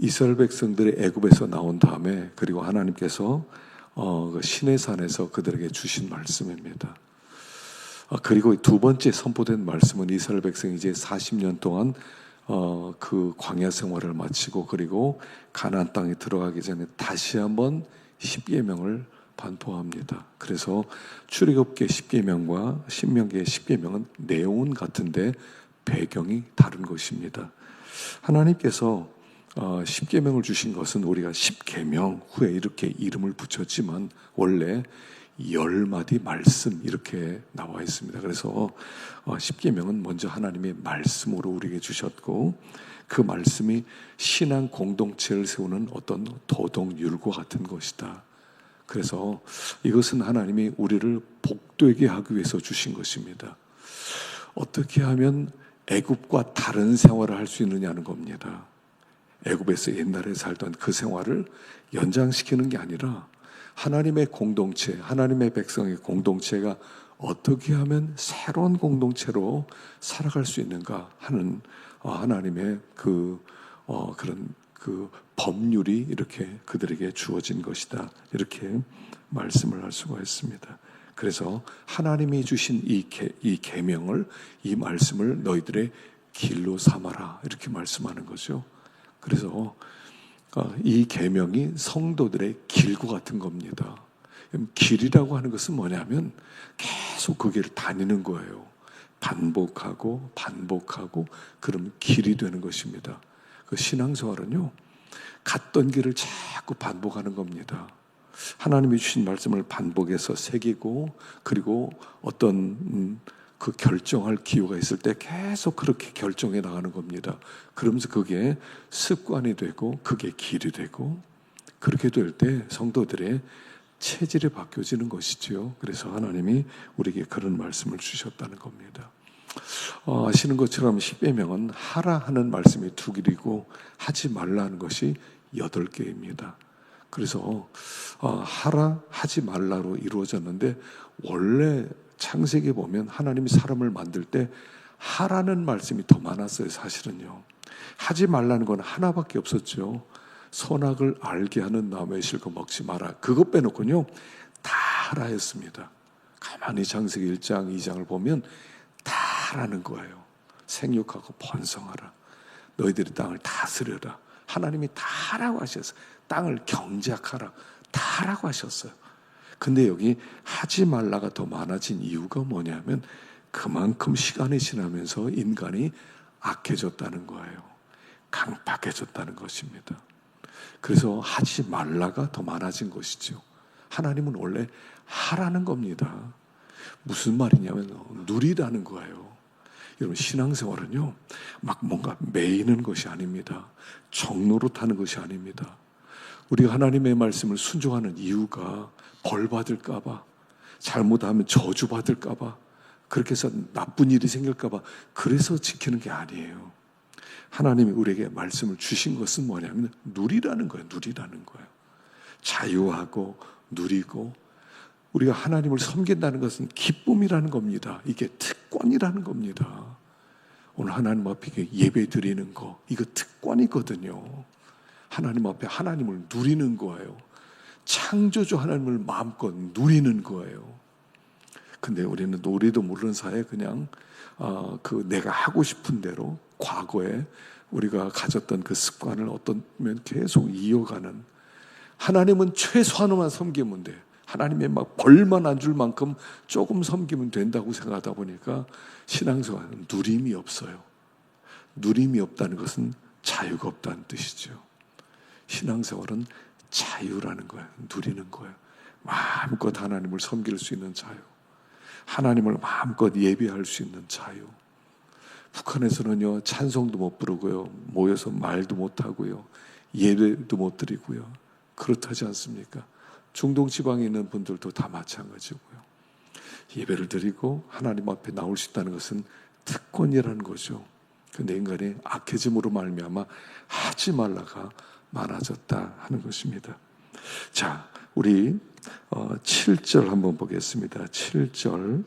이스라엘 백성들이 애굽에서 나온 다음에 그리고 하나님께서 그 시내산에서 그들에게 주신 말씀입니다. 그리고 두 번째 선포된 말씀은 이스라엘 백성이 이제 40년 동안 그 광야 생활을 마치고 그리고 가나안 땅에 들어가기 전에 다시 한번 십계명을 반포합니다. 그래서 출애굽기 십계명과 신명기의 십계명은 내용은 같은데 배경이 다른 것입니다. 하나님께서 십계명을 주신 것은 우리가 십계명 후에 이렇게 이름을 붙였지만 원래 10마디 말씀 이렇게 나와 있습니다. 그래서 십계명은 먼저 하나님의 말씀으로 우리에게 주셨고 그 말씀이 신앙 공동체를 세우는 어떤 도덕률과 같은 것이다. 그래서 이것은 하나님이 우리를 복되게 하기 위해서 주신 것입니다. 어떻게 하면 애굽과 다른 생활을 할 수 있느냐는 겁니다. 애굽에서 옛날에 살던 그 생활을 연장시키는 게 아니라 하나님의 공동체, 하나님의 백성의 공동체가 어떻게 하면 새로운 공동체로 살아갈 수 있는가 하는 하나님의 그런 법률이 이렇게 그들에게 주어진 것이다. 이렇게 말씀을 할 수가 있습니다. 그래서 하나님이 주신 이 계명을, 이 말씀을 너희들의 길로 삼아라 이렇게 말씀하는 거죠. 그래서 이 계명이 성도들의 길과 같은 겁니다. 길이라고 하는 것은 뭐냐면 계속 그 길을 다니는 거예요. 반복하고 그러면 길이 되는 것입니다. 그 신앙생활은요, 갔던 길을 자꾸 반복하는 겁니다. 하나님이 주신 말씀을 반복해서 새기고 그리고 어떤 그 결정할 기회가 있을 때 계속 그렇게 결정해 나가는 겁니다. 그러면서 그게 습관이 되고 그게 길이 되고 그렇게 될 때 성도들의 체질이 바뀌어지는 것이죠. 그래서 하나님이 우리에게 그런 말씀을 주셨다는 겁니다. 아시는 것처럼 십계명은 하라 하는 말씀이 2길이고 하지 말라는 것이 8개입니다. 그래서 하라 하지 말라로 이루어졌는데 원래 창세기에 보면 하나님이 사람을 만들 때 하라는 말씀이 더 많았어요. 사실은요. 하지 말라는 건 하나밖에 없었죠. 선악을 알게 하는 나무의 실과 먹지 마라. 그것 빼놓고는요 다 하라 했습니다. 가만히 창세기 1장 2장을 보면 다 하라는 거예요. 생육하고 번성하라. 너희들이 땅을 다스려라. 하나님이 다 하라고 하셨어요. 땅을 경작하라. 다 하라고 하셨어요. 근데 여기 하지 말라가 더 많아진 이유가 뭐냐면 그만큼 시간이 지나면서 인간이 악해졌다는 거예요. 강팍해졌다는 것입니다. 그래서 하지 말라가 더 많아진 것이죠. 하나님은 원래 하라는 겁니다. 무슨 말이냐면 누리라는 거예요. 여러분 신앙생활은요 막 뭔가 매이는 것이 아닙니다. 정노릇하는 것이 아닙니다. 우리가 하나님의 말씀을 순종하는 이유가 벌 받을까 봐, 잘못하면 저주 받을까 봐, 그렇게 해서 나쁜 일이 생길까 봐 그래서 지키는 게 아니에요. 하나님이 우리에게 말씀을 주신 것은 뭐냐면 누리라는 거예요. 누리라는 거예요. 자유하고 누리고 우리가 하나님을 섬긴다는 것은 기쁨이라는 겁니다. 이게 특권이라는 겁니다. 오늘 하나님 앞에 예배 드리는 거 이거 특권이거든요. 하나님 앞에 하나님을 누리는 거예요. 창조주 하나님을 마음껏 누리는 거예요. 근데 우리는 노래도 모르는 사이에 그냥 내가 하고 싶은 대로 과거에 우리가 가졌던 그 습관을 어떤면 계속 이어가는, 하나님은 최소한으로만 섬기면 돼. 하나님의 막 벌만 안 줄 만큼 조금 섬기면 된다고 생각하다 보니까 신앙생활은 누림이 없어요. 누림이 없다는 것은 자유가 없다는 뜻이죠. 신앙생활은 자유라는 거예요. 누리는 거예요. 마음껏 하나님을 섬길 수 있는 자유. 하나님을 마음껏 예배할 수 있는 자유. 북한에서는요 찬송도 못 부르고요, 모여서 말도 못 하고요, 예배도 못 드리고요. 그렇다지 않습니까? 중동 지방에 있는 분들도 다 마찬가지고요. 예배를 드리고 하나님 앞에 나올 수 있다는 것은 특권이라는 거죠. 근데 인간이 악해짐으로 말미암아 하지 말라가 많아졌다 하는 것입니다. 자, 우리 7절 한번 보겠습니다. 7절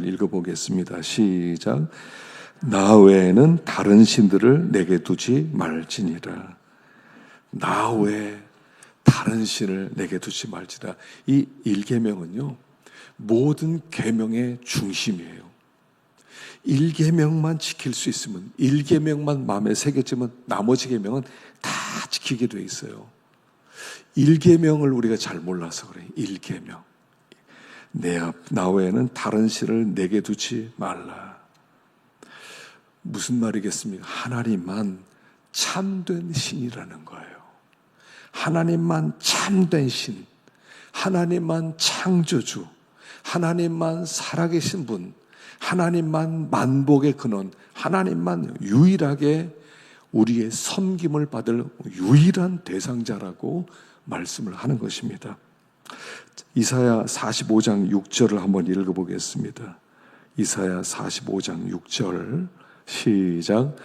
읽어보겠습니다. 시작. 나 외에는 다른 신들을 내게 두지 말지니라. 나 외에 다른 신을 내게 두지 말지라. 이 1계명은요, 모든 계명의 중심이에요. 1계명만 지킬 수 있으면, 1계명만 마음에 새겨지면 나머지 계명은 다 지키게 돼 있어요. 1계명을 우리가 잘 몰라서 그래요. 1계명. 나 외에는 다른 신을 내게 두지 말라. 무슨 말이겠습니까? 하나님만 참된 신이라는 거예요. 하나님만 참된 신, 하나님만 창조주, 하나님만 살아계신 분, 하나님만 만복의 근원, 하나님만 유일하게 우리의 섬김을 받을 유일한 대상자라고 말씀을 하는 것입니다. 이사야 45장 6절을 한번 읽어보겠습니다. 이사야 45장 6절 시작.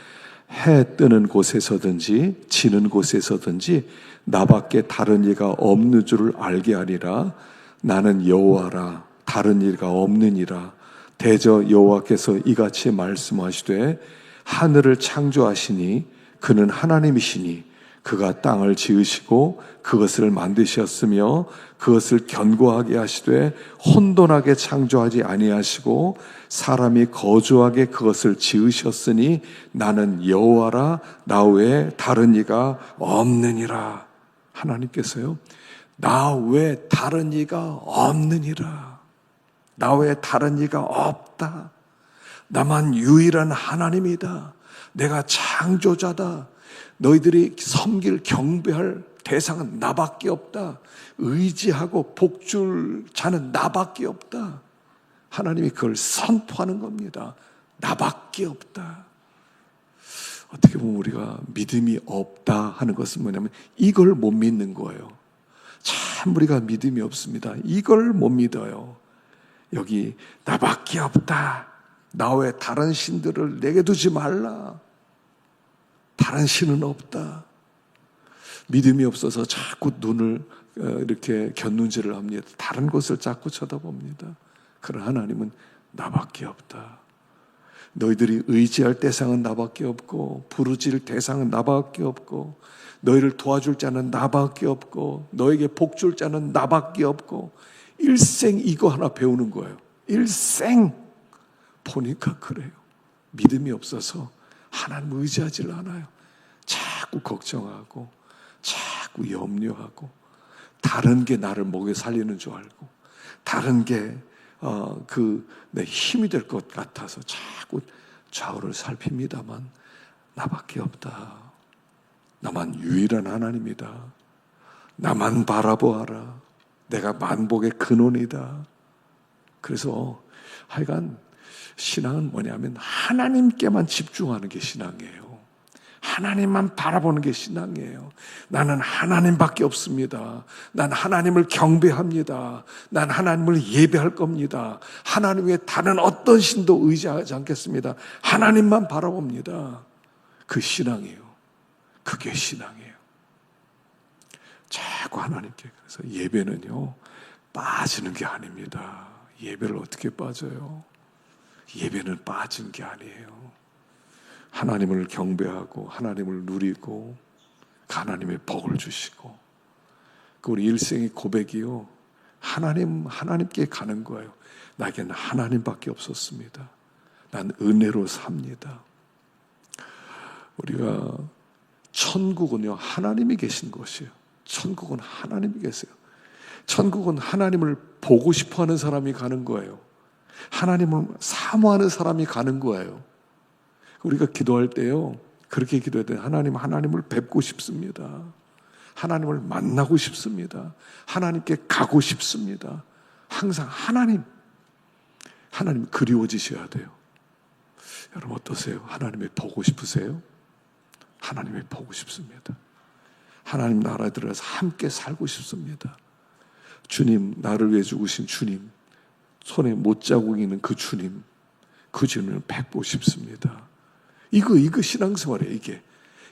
해 뜨는 곳에서든지 지는 곳에서든지 나밖에 다른 이가 없는 줄을 알게 하리라. 나는 여호와라, 다른 이가 없느니라. 대저 여호와께서 이같이 말씀하시되 하늘을 창조하시니 그는 하나님이시니 그가 땅을 지으시고 그것을 만드셨으며 그것을 견고하게 하시되 혼돈하게 창조하지 아니하시고 사람이 거주하게 그것을 지으셨으니 나는 여호와라, 나 외에 다른 이가 없느니라. 하나님께서요, 나 외에 다른 이가 없느니라. 나 외에 다른 이가 없다. 나만 유일한 하나님이다. 내가 창조자다. 너희들이 섬길 경배할 대상은 나밖에 없다. 의지하고 복줄 자는 나밖에 없다. 하나님이 그걸 선포하는 겁니다. 나밖에 없다. 어떻게 보면 우리가 믿음이 없다 하는 것은 뭐냐면 이걸 못 믿는 거예요. 참 우리가 믿음이 없습니다. 이걸 못 믿어요. 여기 나밖에 없다. 나 외에 다른 신들을 내게 두지 말라. 다른 신은 없다. 믿음이 없어서 자꾸 눈을 이렇게 곁눈질을 합니다. 다른 곳을 자꾸 쳐다봅니다. 그러나 하나님은 나밖에 없다. 너희들이 의지할 대상은 나밖에 없고 부르짖을 대상은 나밖에 없고 너희를 도와줄 자는 나밖에 없고 너에게 복줄 자는 나밖에 없고 일생 이거 하나 배우는 거예요. 일생 보니까 그래요. 믿음이 없어서 하나님 의지하지 않아요. 자꾸 걱정하고 자꾸 염려하고 다른 게 나를 먹여 살리는 줄 알고 다른 게 내 힘이 될 것 같아서 자꾸 좌우를 살핍니다만 나밖에 없다. 나만 유일한 하나님이다. 나만 바라보아라. 내가 만복의 근원이다. 그래서 하여간 신앙은 뭐냐면 하나님께만 집중하는 게 신앙이에요. 하나님만 바라보는 게 신앙이에요. 나는 하나님밖에 없습니다. 난 하나님을 경배합니다. 난 하나님을 예배할 겁니다. 하나님 외에 다른 어떤 신도 의지하지 않겠습니다. 하나님만 바라봅니다. 그 신앙이에요. 그게 신앙이에요. 자꾸 하나님께. 그래서 예배는요, 빠지는 게 아닙니다. 예배를 어떻게 빠져요? 예배는 빠진 게 아니에요. 하나님을 경배하고 하나님을 누리고 하나님의 복을 주시고 우리 일생의 고백이요, 하나님께 가는 거예요. 나에게는 하나님밖에 없었습니다. 난 은혜로 삽니다. 우리가 천국은요, 하나님이 계신 곳이에요. 천국은 하나님이 계세요. 천국은 하나님을 보고 싶어하는 사람이 가는 거예요. 하나님을 사모하는 사람이 가는 거예요. 우리가 기도할 때요, 그렇게 기도해야 돼요. 하나님을 뵙고 싶습니다. 하나님을 만나고 싶습니다. 하나님께 가고 싶습니다. 항상 하나님 그리워지셔야 돼요. 여러분 어떠세요? 하나님을 보고 싶으세요? 하나님을 보고 싶습니다. 하나님 나라에 들어가서 함께 살고 싶습니다. 주님, 나를 위해 죽으신 주님, 손에 못자국 있는 그 주님을 뵙고 싶습니다. 이거 신앙생활이에요. 이게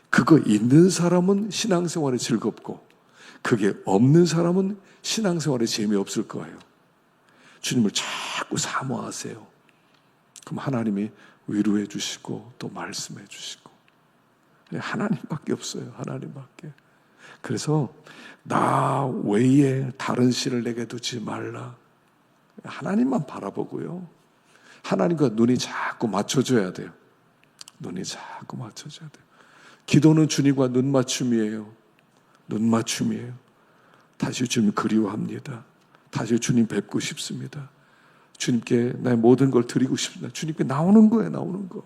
그거 있는 사람은 신앙생활이 즐겁고 그게 없는 사람은 신앙생활에 재미없을 거예요. 주님을 자꾸 사모하세요. 그럼 하나님이 위로해 주시고 또 말씀해 주시고. 하나님밖에 없어요. 하나님밖에. 그래서 나 외에 다른 신을 내게 두지 말라. 하나님만 바라보고요. 하나님과 눈이 자꾸 맞춰져야 돼요. 눈이 자꾸 맞춰져야 돼요. 기도는 주님과 눈 맞춤이에요. 눈 맞춤이에요. 다시 주님 그리워합니다. 다시 주님 뵙고 싶습니다. 주님께 나의 모든 걸 드리고 싶습니다. 주님께 나오는 거예요. 나오는 거.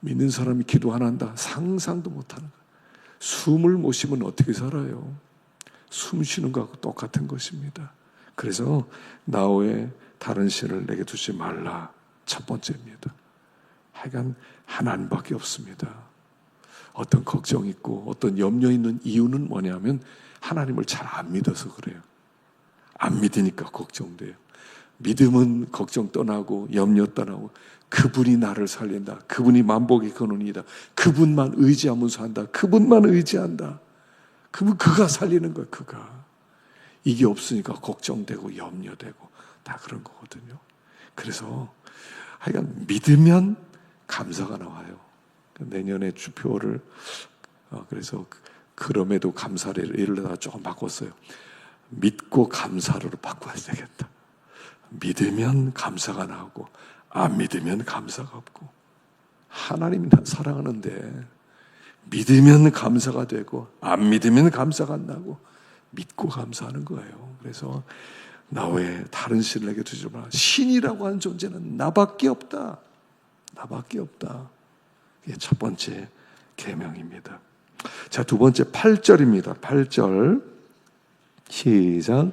믿는 사람이 기도 안 한다. 상상도 못하는 거예요. 숨을 못 쉬면 어떻게 살아요? 숨 쉬는 것하고 똑같은 것입니다. 그래서 나 외에 다른 신을 내게 두지 말라. 첫 번째입니다. 하여간 하나님밖에 없습니다. 어떤 걱정 있고 어떤 염려 있는 이유는 뭐냐면 하나님을 잘 안 믿어서 그래요. 안 믿으니까 걱정돼요. 믿음은 걱정 떠나고 염려 떠나고 그분이 나를 살린다. 그분이 만복의 근원이다. 그분만 의지하면 산다. 그분만 의지한다. 그가 살리는 거야. 그가. 이게 없으니까 걱정되고 염려되고 다 그런 거거든요. 그래서 하여간 믿으면 감사가 나와요. 내년에 주표를 그래서 그럼에도 감사를 이러다가 조금 바꿨어요. 믿고 감사로 바꿔야 되겠다. 믿으면 감사가 나오고 안 믿으면 감사가 없고. 하나님이 나 사랑하는데 믿으면 감사가 되고 안 믿으면 감사가 안 나고 믿고 감사하는 거예요. 그래서 나 외에 다른 신에게 두지 마라. 신이라고 하는 존재는 나밖에 없다. 나밖에 없다. 이게 첫 번째 계명입니다. 자, 두 번째 8절입니다. 8절 시작.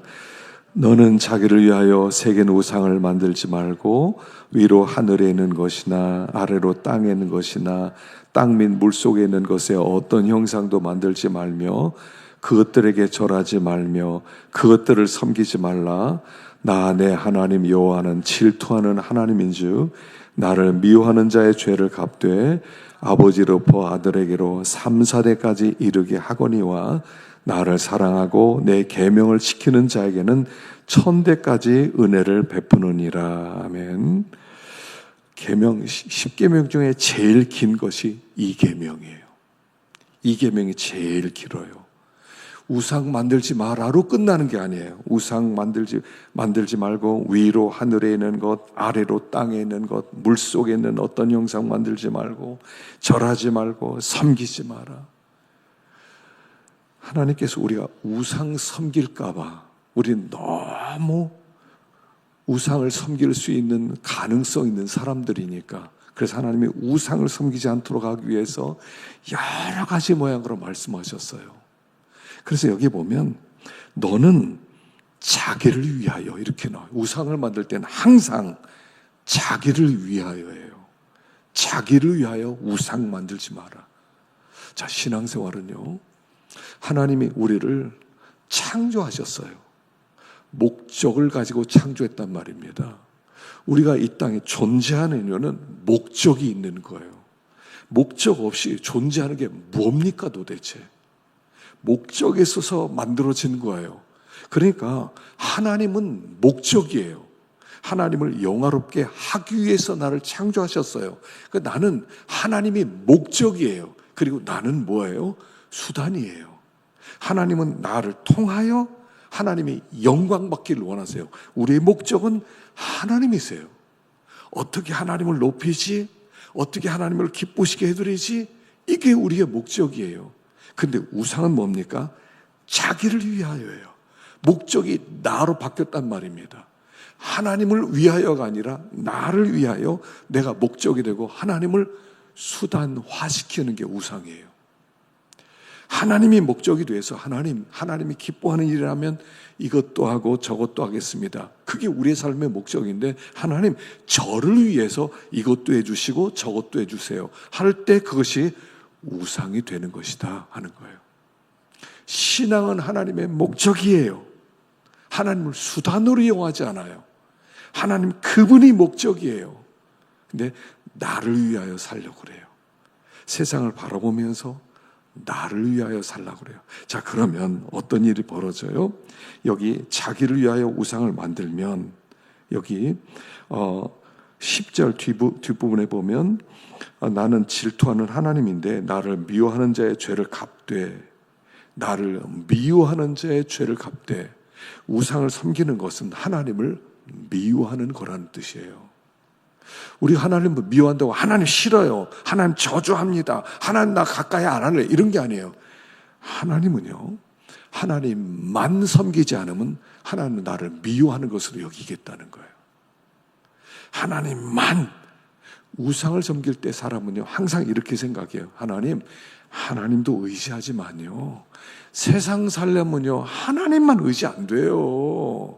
너는 자기를 위하여 새긴 우상을 만들지 말고 위로 하늘에 있는 것이나 아래로 땅에 있는 것이나 땅 및 물속에 있는 것에 어떤 형상도 만들지 말며 그것들에게 절하지 말며 그것들을 섬기지 말라. 나 내 하나님 여호와는 질투하는 하나님인즉 나를 미워하는 자의 죄를 갚되 아버지로부터 아들에게로 3, 4대까지 이르게 하거니와 나를 사랑하고 내 계명을 지키는 자에게는 1000대까지 은혜를 베푸느니라. 아멘. 계명 10계명 중에 제일 긴 것이 이 계명이에요. 이 계명이 제일 길어요. 우상 만들지 마라로 끝나는 게 아니에요. 우상 만들지 말고 위로 하늘에 있는 것, 아래로 땅에 있는 것, 물속에 있는 어떤 형상 만들지 말고 절하지 말고 섬기지 마라. 하나님께서 우리가 우상 섬길까 봐 우리는 너무 우상을 섬길 수 있는 가능성 있는 사람들이니까 그래서 하나님이 우상을 섬기지 않도록 하기 위해서 여러 가지 모양으로 말씀하셨어요. 그래서 여기 보면 너는 자기를 위하여 이렇게 나와요. 우상을 만들 때는 항상 자기를 위하여예요. 자기를 위하여 우상 만들지 마라. 자, 신앙생활은요. 하나님이 우리를 창조하셨어요. 목적을 가지고 창조했단 말입니다. 우리가 이 땅에 존재하는 이유는 목적이 있는 거예요. 목적 없이 존재하는 게 뭡니까 도대체? 목적에 있어서 만들어진 거예요. 그러니까 하나님은 목적이에요. 하나님을 영화롭게 하기 위해서 나를 창조하셨어요. 그러니까 나는 하나님이 목적이에요. 그리고 나는 뭐예요? 수단이에요. 하나님은 나를 통하여 하나님이 영광 받기를 원하세요. 우리의 목적은 하나님이세요. 어떻게 하나님을 높이지? 어떻게 하나님을 기쁘시게 해드리지? 이게 우리의 목적이에요. 근데 우상은 뭡니까? 자기를 위하여예요. 목적이 나로 바뀌었단 말입니다. 하나님을 위하여가 아니라 나를 위하여 내가 목적이 되고 하나님을 수단화시키는 게 우상이에요. 하나님이 목적이 돼서 하나님이 기뻐하는 일이라면 이것도 하고 저것도 하겠습니다. 그게 우리의 삶의 목적인데 하나님 저를 위해서 이것도 해주시고 저것도 해주세요. 할 때 그것이 우상이 되는 것이다 하는 거예요. 신앙은 하나님의 목적이에요. 하나님을 수단으로 이용하지 않아요. 하나님 그분이 목적이에요. 근데 나를 위하여 살려고 그래요. 세상을 바라보면서 나를 위하여 살라고 그래요. 자, 그러면 어떤 일이 벌어져요? 여기 자기를 위하여 우상을 만들면 여기 10절 뒷부분에 보면 나는 질투하는 하나님인데 나를 미워하는 자의 죄를 갚되, 나를 미워하는 자의 죄를 갚되. 우상을 섬기는 것은 하나님을 미워하는 거라는 뜻이에요. 우리 하나님을 미워한다고 하나님 싫어요, 하나님 저주합니다, 하나님 나 가까이 안 할래, 이런 게 아니에요. 하나님은요, 하나님만 섬기지 않으면 하나님은 나를 미워하는 것으로 여기겠다는 거예요. 하나님만. 우상을 섬길 때 사람은요 항상 이렇게 생각해요. 하나님도 의지하지만요, 세상 살려면요 하나님만 의지 안 돼요.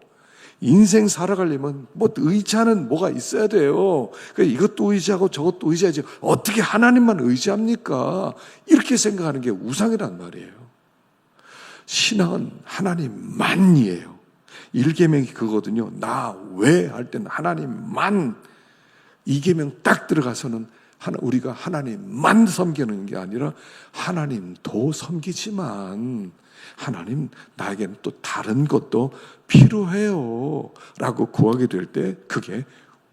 인생 살아가려면 뭐 의지하는 뭐가 있어야 돼요. 그러니까 이것도 의지하고 저것도 의지하지 어떻게 하나님만 의지합니까? 이렇게 생각하는 게 우상이란 말이에요. 신앙은 하나님만이에요. 1계명이 그거거든요. 나 왜 할 때는 하나님만. 2계명 딱 들어가서는 우리가 하나님만 섬기는 게 아니라 하나님도 섬기지만 하나님, 나에게는 또 다른 것도 필요해요 라고 구하게 될 때 그게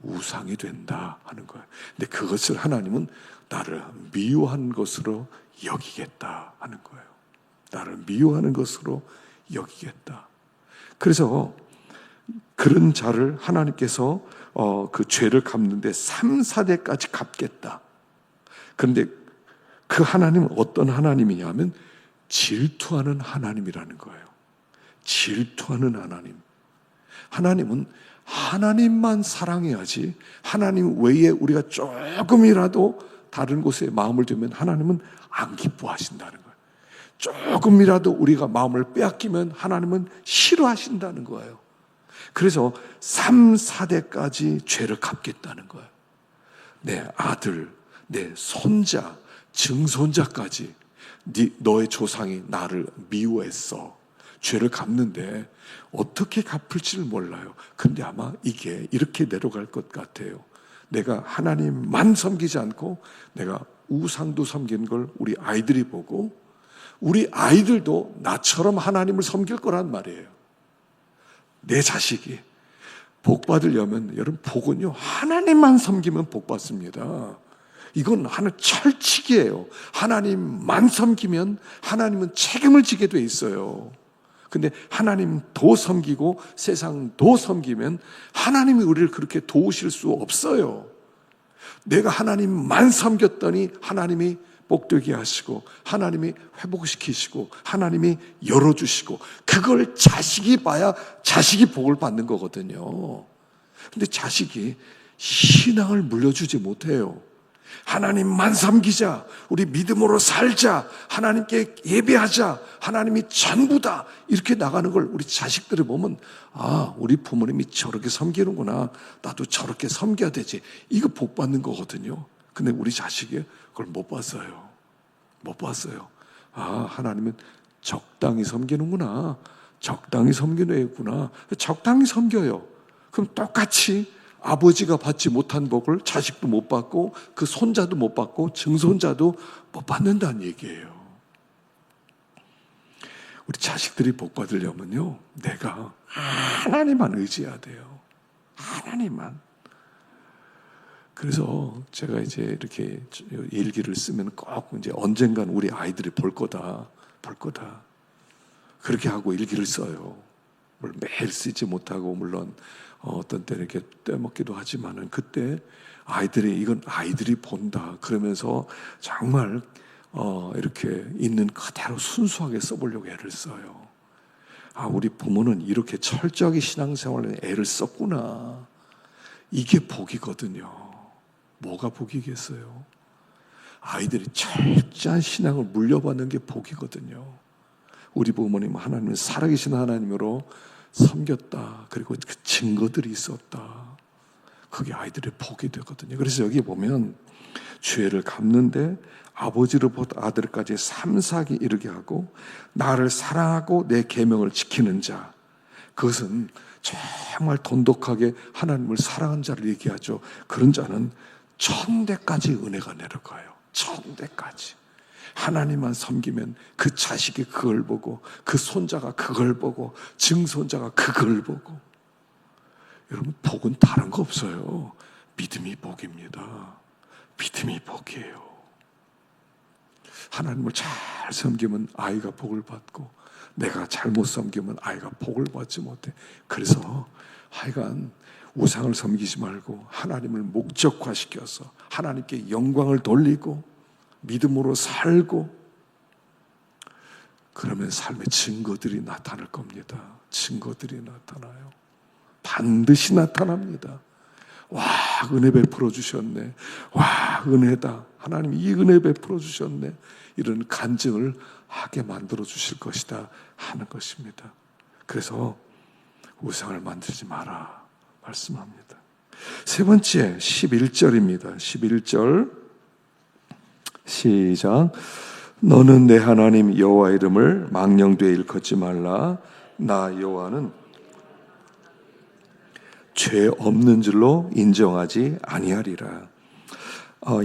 우상이 된다 하는 거예요. 근데 그것을 하나님은 나를 미워하는 것으로 여기겠다 하는 거예요. 나를 미워하는 것으로 여기겠다. 그래서 그런 자를 하나님께서 그 죄를 갚는데 3, 4대까지 갚겠다. 그런데 그 하나님은 어떤 하나님이냐면 질투하는 하나님이라는 거예요. 질투하는 하나님. 하나님은 하나님만 사랑해야지, 하나님 외에 우리가 조금이라도 다른 곳에 마음을 두면 하나님은 안 기뻐하신다는 거예요. 조금이라도 우리가 마음을 빼앗기면 하나님은 싫어하신다는 거예요. 그래서 3, 4대까지 죄를 갚겠다는 거예요. 내 아들, 내 손자, 증손자까지 너의 조상이 나를 미워했어. 죄를 갚는데 어떻게 갚을지를 몰라요. 근데 아마 이게 이렇게 내려갈 것 같아요. 내가 하나님만 섬기지 않고 내가 우상도 섬기는 걸 우리 아이들이 보고 우리 아이들도 나처럼 하나님을 섬길 거란 말이에요. 내 자식이 복 받으려면, 여러분, 복은요 하나님만 섬기면 복 받습니다. 이건 하나 철칙이에요. 하나님만 섬기면 하나님은 책임을 지게 돼 있어요. 근데 하나님도 섬기고 세상도 섬기면 하나님이 우리를 그렇게 도우실 수 없어요. 내가 하나님만 섬겼더니 하나님이 복되게 하시고 하나님이 회복시키시고 하나님이 열어주시고 그걸 자식이 봐야 자식이 복을 받는 거거든요. 근데 자식이 신앙을 물려주지 못해요. 하나님만 섬기자, 우리 믿음으로 살자, 하나님께 예배하자, 하나님이 전부다, 이렇게 나가는 걸 우리 자식들을 보면 우리 부모님이 저렇게 섬기는구나, 나도 저렇게 섬겨야 되지, 이거 복 받는 거거든요. 근데 우리 자식이 그걸 못 봤어요. 못 봤어요. 하나님은 적당히 섬기는구나, 적당히 섬기는 애구나. 적당히 섬겨요. 그럼 똑같이 아버지가 받지 못한 복을 자식도 못 받고 그 손자도 못 받고 증손자도 못 받는다는 얘기예요. 우리 자식들이 복 받으려면요, 내가 하나님만 의지해야 돼요. 하나님만. 그래서 제가 이제 이렇게 일기를 쓰면 꼭 이제 언젠간 우리 아이들이 볼 거다. 그렇게 하고 일기를 써요. 매일 쓰지 못하고 물론 어떤 때는 이렇게 떼먹기도 하지만은 그때 이건 아이들이 본다 그러면서 정말 이렇게 있는 그대로 순수하게 써보려고 애를 써요. 우리 부모는 이렇게 철저하게 신앙생활에 애를 썼구나. 이게 복이거든요. 뭐가 복이겠어요? 아이들이 철저한 신앙을 물려받는 게 복이거든요. 우리 부모님은 하나님을 살아계신 하나님으로 섬겼다. 그리고 그 증거들이 있었다. 그게 아이들의 복이 되거든요. 그래서 여기 보면 죄를 갚는데 아버지로부터 아들까지 3, 4기 이르게 하고 나를 사랑하고 내 계명을 지키는 자, 그것은 정말 돈독하게 하나님을 사랑한 자를 얘기하죠. 그런 자는 1000대까지 은혜가 내려가요. 1000대까지. 하나님만 섬기면 그 자식이 그걸 보고 그 손자가 그걸 보고 증손자가 그걸 보고. 여러분, 복은 다른 거 없어요. 믿음이 복입니다. 믿음이 복이에요. 하나님을 잘 섬기면 아이가 복을 받고, 내가 잘못 섬기면 아이가 복을 받지 못해. 그래서 하여간 우상을 섬기지 말고 하나님을 목적화시켜서 하나님께 영광을 돌리고 믿음으로 살고, 그러면 삶의 증거들이 나타날 겁니다. 증거들이 나타나요. 반드시 나타납니다. 와, 은혜 베풀어 주셨네. 와, 은혜다. 하나님이 이 은혜 베풀어 주셨네. 이런 간증을 하게 만들어 주실 것이다 하는 것입니다. 그래서 우상을 만들지 마라 말씀합니다. 세 번째 11절입니다. 11절 시작. 너는 내 하나님 여호와 이름을 망령되이 일컫지 말라. 나 여호와는 죄 없는 줄로 인정하지 아니하리라.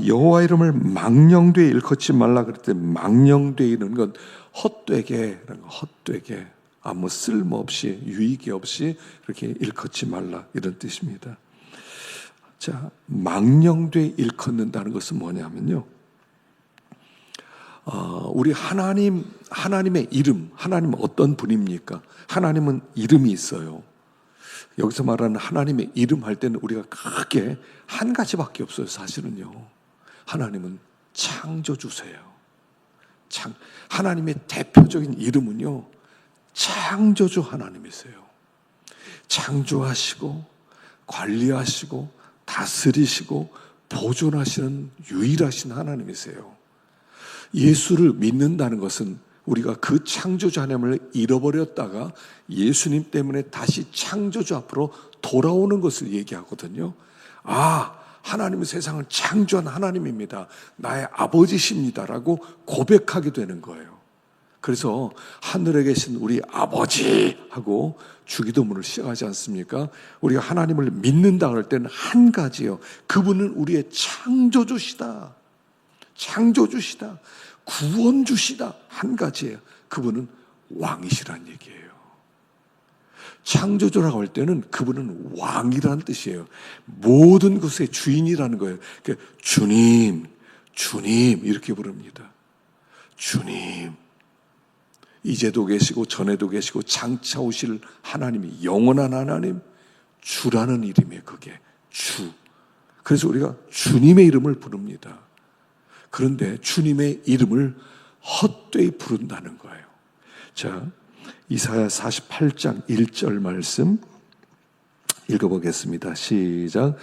여호와 이름을 망령되이 일컫지 말라 그럴 때, 망령되이 이런 건 헛되게, 헛되게 아무 쓸모없이, 유익이 없이 이렇게 일컫지 말라 이런 뜻입니다. 자, 망령되이 일컫는다는 것은 뭐냐면요, 우리 하나님의 이름, 하나님은 어떤 분입니까? 하나님은 이름이 있어요. 여기서 말하는 하나님의 이름 할 때는 우리가 크게 한 가지밖에 없어요. 사실은요, 하나님은 창조주세요. 하나님의 대표적인 이름은요, 창조주 하나님이세요. 창조하시고 관리하시고 다스리시고 보존하시는 유일하신 하나님이세요. 예수를 믿는다는 것은 우리가 그 창조주 하나님을 잃어버렸다가 예수님 때문에 다시 창조주 앞으로 돌아오는 것을 얘기하거든요. 아, 하나님은 세상을 창조한 하나님입니다. 나의 아버지십니다라고 고백하게 되는 거예요. 그래서 하늘에 계신 우리 아버지 하고 주기도문을 시작하지 않습니까? 우리가 하나님을 믿는다 그럴 때는 한 가지요. 그분은 우리의 창조주시다. 창조주시다. 구원주시다. 한 가지예요. 그분은 왕이시란 얘기예요. 창조주라고 할 때는 그분은 왕이라는 뜻이에요. 모든 것의 주인이라는 거예요. 그러니까 주님, 주님 이렇게 부릅니다. 주님. 이제도 계시고 전에도 계시고 장차 오실 하나님이 영원한 하나님, 주라는 이름이에요. 그게 주. 그래서 우리가 주님의 이름을 부릅니다. 그런데 주님의 이름을 헛되이 부른다는 거예요. 자, 이사야 48장 1절 말씀 읽어보겠습니다. 시작.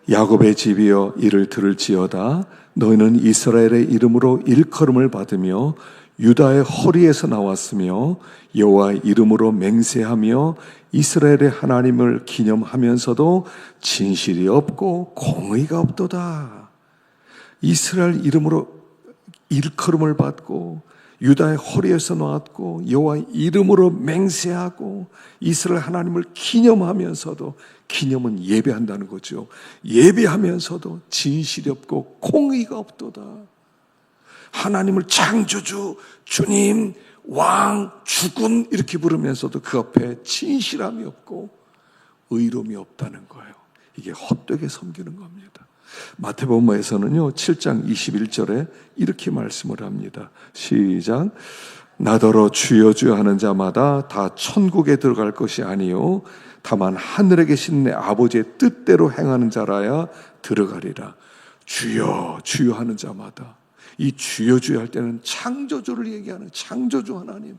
야곱의 집이여 이를 들을지어다. 너희는 이스라엘의 이름으로 일컬음을 받으며 유다의 허리에서 나왔으며 여호와의 이름으로 맹세하며 이스라엘의 하나님을 기념하면서도 진실이 없고 공의가 없도다. 이스라엘 이름으로 일컬음을 받고 유다의 허리에서 나왔고 여호와의 이름으로 맹세하고 이스라엘 하나님을 기념하면서도, 기념은 예배한다는 거죠. 예배하면서도 진실이 없고 공의가 없도다. 하나님을 창조주, 주님, 왕, 주군 이렇게 부르면서도 그 앞에 진실함이 없고 의로움이 없다는 거예요. 이게 헛되게 섬기는 겁니다. 마태복음에서는요 7장 21절에 이렇게 말씀을 합니다. 시작. 나더러 주여 주여 하는 자마다 다 천국에 들어갈 것이 아니요 다만 하늘에 계신 내 아버지의 뜻대로 행하는 자라야 들어가리라. 주여 주여 하는 자마다, 이 주여 주여 할 때는 창조주를 얘기하는, 창조주 하나님,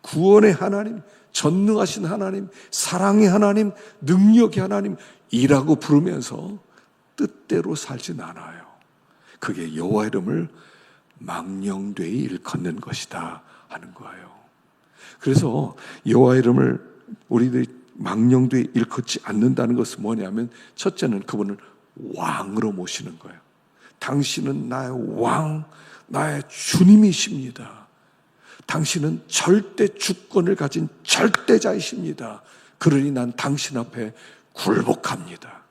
구원의 하나님, 전능하신 하나님, 사랑의 하나님, 능력의 하나님 이라고 부르면서 뜻대로 살진 않아요. 그게 여호와 이름을 망령되이 일컫는 것이다 하는 거예요. 그래서 여호와 이름을 우리들이 망령되이 일컫지 않는다는 것은 뭐냐면, 첫째는 그분을 왕으로 모시는 거예요. 당신은 나의 왕, 나의 주님이십니다. 당신은 절대 주권을 가진 절대자이십니다. 그러니 난 당신 앞에 굴복합니다.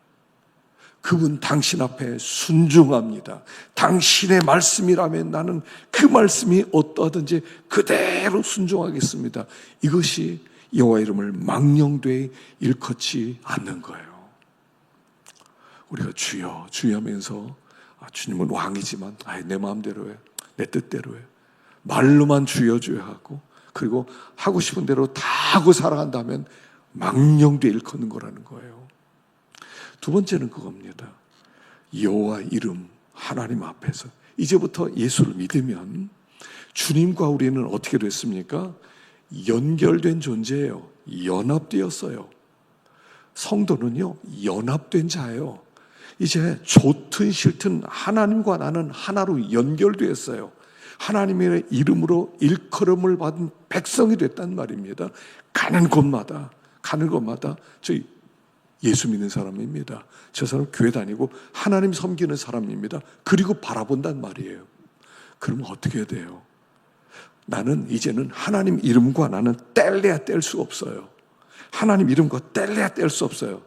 그분 당신 앞에 순종합니다. 당신의 말씀이라면 나는 그 말씀이 어떠하든지 그대로 순종하겠습니다. 이것이 여호와 이름을 망령되이 일컫지 않는 거예요. 우리가 주여 주여 하면서 주님은 왕이지만 내 마음대로 해, 내 뜻대로 해, 말로만 주여 주여 하고, 그리고 하고 싶은 대로 다 하고 살아간다면 망령되 일컫는 거라는 거예요. 두 번째는 그겁니다. 여호와 이름, 하나님 앞에서 이제부터 예수를 믿으면 주님과 우리는 어떻게 됐습니까? 연결된 존재예요. 연합되었어요. 성도는요, 연합된 자예요. 이제 좋든 싫든 하나님과 나는 하나로 연결되었어요. 하나님의 이름으로 일컬음을 받은 백성이 됐단 말입니다. 가는 곳마다 저 예수 믿는 사람입니다. 저 사람 교회 다니고 하나님 섬기는 사람입니다. 그리고 바라본단 말이에요. 그러면 어떻게 해야 돼요? 나는 이제는 하나님 이름과 나는 뗄래야 뗄 수 없어요. 하나님 이름과 뗄래야 뗄 수 없어요.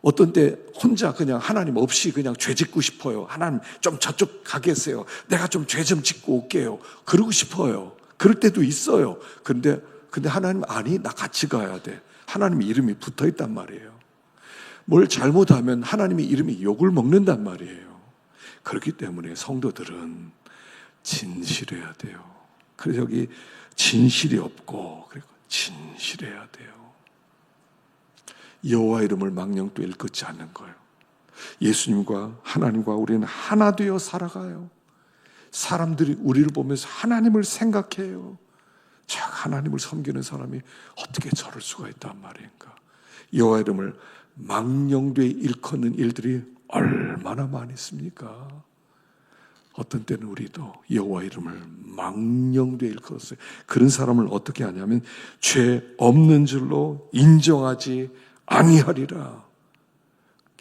어떤 때 혼자 그냥 하나님 없이 그냥 죄 짓고 싶어요. 하나님 좀 저쪽 가겠어요. 내가 좀 죄 좀 짓고 올게요. 그러고 싶어요. 그럴 때도 있어요. 근데 하나님 아니, 나 같이 가야 돼. 하나님 이름이 붙어 있단 말이에요. 뭘 잘못하면 하나님의 이름이 욕을 먹는단 말이에요. 그렇기 때문에 성도들은 진실해야 돼요. 그래서 여기 진실이 없고, 그리고 진실해야 돼요. 여호와 이름을 망령도 일컫지 않는 거예요. 예수님과 하나님과 우리는 하나 되어 살아가요. 사람들이 우리를 보면서 하나님을 생각해요. 저 하나님을 섬기는 사람이 어떻게 저럴 수가 있단 말인가. 여호와 이름을 망령되이 일컫는 일들이 얼마나 많이 있습니까? 어떤 때는 우리도 여호와 이름을 망령되이 일컬었어요. 그런 사람을 어떻게 하냐면 죄 없는 줄로 인정하지 아니하리라.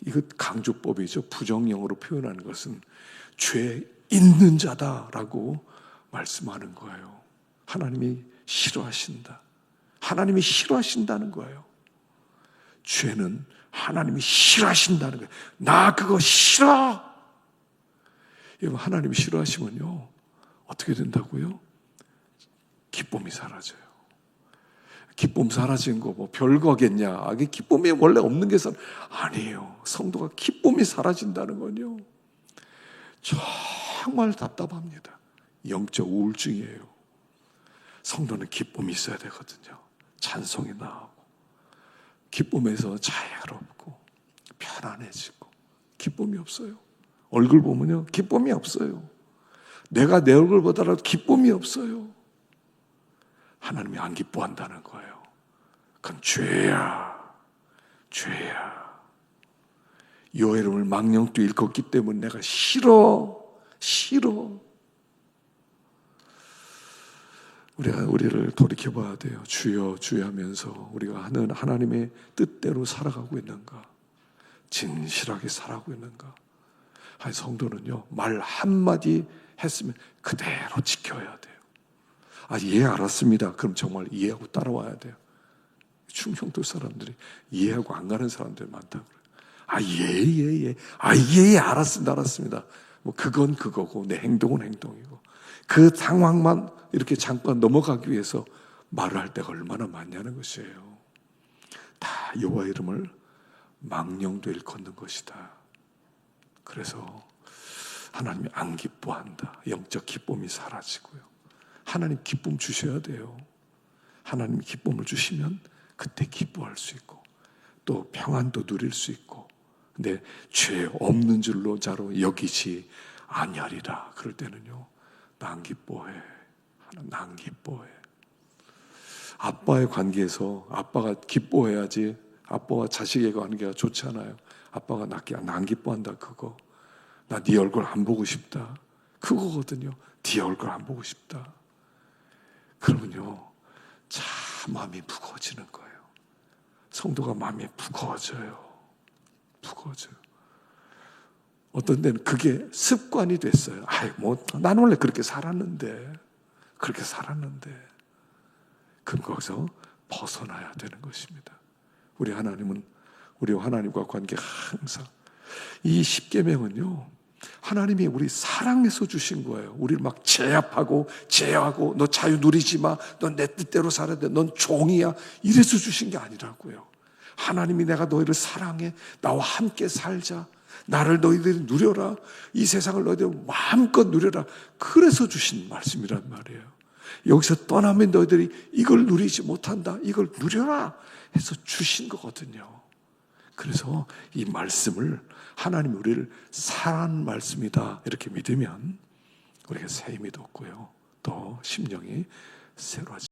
이거 강조법이죠. 부정형으로 표현하는 것은 죄 있는 자다라고 말씀하는 거예요. 하나님이 싫어하신다. 하나님이 싫어하신다는 거예요. 죄는 하나님이 싫어하신다는 거예요. 나 그거 싫어. 여러분, 하나님이 싫어하시면요, 어떻게 된다고요? 기쁨이 사라져요. 기쁨 사라진 거 뭐 별거겠냐? 기쁨이 원래 없는 게 아니에요. 성도가 기쁨이 사라진다는 건요, 정말 답답합니다. 영적 우울증이에요. 성도는 기쁨이 있어야 되거든요. 찬송이 나오고, 기쁨에서 자유롭고 편안해지고. 기쁨이 없어요. 얼굴 보면요, 기쁨이 없어요. 내가 내 얼굴 보더라도 기쁨이 없어요. 하나님이 안 기뻐한다는 거예요. 그건 죄야. 죄야. 여호와 이름을 망령되이 일컫기 때문에 내가 싫어. 우리를 돌이켜봐야 돼요. 주여 주여 하면서 우리가 하는 하나님의 뜻대로 살아가고 있는가? 진실하게 살아가고 있는가? 성도는요, 말 한마디 했으면 그대로 지켜야 돼요. 예, 알았습니다. 그럼 정말 이해하고 따라와야 돼요. 충청도 사람들이 이해하고 안 가는 사람들 많다고 그래요. 예, 알았습니다. 뭐 그건 그거고 내 행동은 행동이고, 그 상황만 이렇게 잠깐 넘어가기 위해서 말을 할 때가 얼마나 많냐는 것이에요. 다 여호와 이름을 망령되이 일컫는 것이다. 그래서 하나님이 안 기뻐한다. 영적 기쁨이 사라지고요. 하나님 기쁨 주셔야 돼요. 하나님이 기쁨을 주시면 그때 기뻐할 수 있고, 또 평안도 누릴 수 있고. 근데 죄 없는 줄로 자로 여기지 아니하리라. 그럴 때는요, 나 안 기뻐해. 나 안 기뻐해. 아빠의 관계에서 아빠가 기뻐해야지. 아빠와 자식의 관계가 좋잖아요. 아빠가 나 안 기뻐한다, 그거. 나 네 얼굴 안 보고 싶다. 그거거든요. 네 얼굴 안 보고 싶다. 그러면요, 참 마음이 무거워지는 거예요. 성도가 마음이 무거워져요. 어떤 데는 그게 습관이 됐어요. 난 원래 그렇게 살았는데. 그럼 거기서 벗어나야 되는 것입니다. 우리와 하나님과 관계 항상, 이 십계명은요, 하나님이 우리 사랑해서 주신 거예요. 우리를 막 제압하고 너 자유 누리지 마, 넌 내 뜻대로 살아야 돼, 넌 종이야, 이래서 주신 게 아니라고요. 하나님이 내가 너희를 사랑해, 나와 함께 살자, 나를 너희들이 누려라. 이 세상을 너희들이 마음껏 누려라. 그래서 주신 말씀이란 말이에요. 여기서 떠나면 너희들이 이걸 누리지 못한다. 이걸 누려라 해서 주신 거거든요. 그래서 이 말씀을 하나님이 우리를 사랑하는 말씀이다 이렇게 믿으면 우리가 새 힘이 돋고요. 또 심령이 새로워집니다.